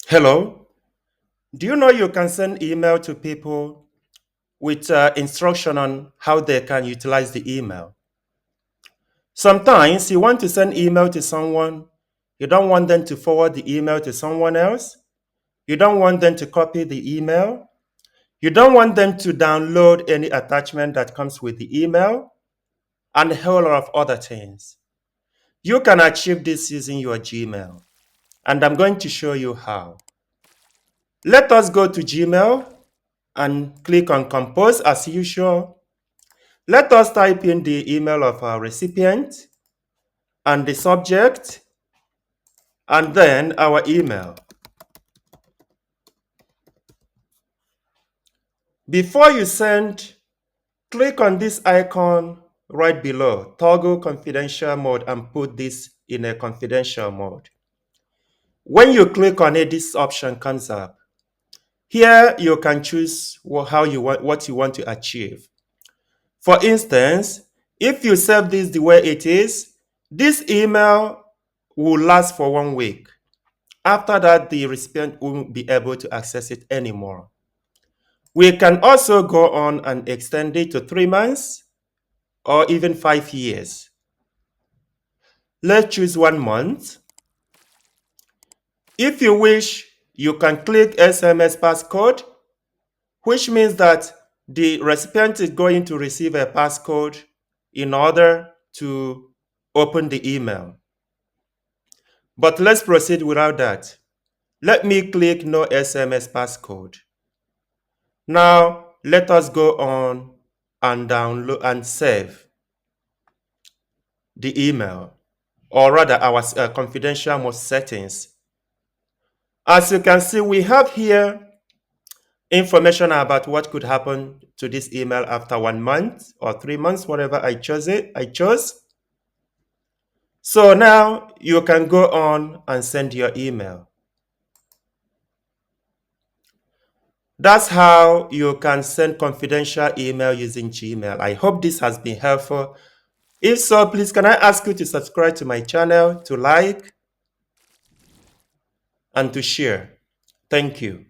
Hello. Do you know you can send email to people with instruction on how they can utilize the email? Sometimes you want to send email to someone, you don't want them to forward the email to someone else, you don't want them to copy the email, you don't want them to download any attachment that comes with the email, and a whole lot of other things. You can achieve this using your Gmail, and I'm going to show you how. Let us go to Gmail and click on Compose as usual. Let us type in the email of our recipient and the subject and then our email. Before you send, click on this icon right below, toggle confidential mode, and put this in a confidential mode. When you click on it, this option comes up. Here you can choose what you want to achieve. For instance, if you save this the way it is, this email will last for 1 week. After that, the recipient won't be able to access it anymore. We can also go on and extend it to 3 months or even 5 years. Let's choose 1 month. If you wish, you can click SMS passcode, which means that the recipient is going to receive a passcode in order to open the email. But let's proceed without that. Let me click no SMS passcode. Now, let us go on and download and save the email, or rather our confidential mode settings. As you can see, we have here information about what could happen to this email after 1 month or 3 months, whatever I chose. So now you can go on and send your email. That's how you can send confidential email using Gmail. I hope this has been helpful. If so, please can I ask you to subscribe to my channel, to like, and to share. Thank you.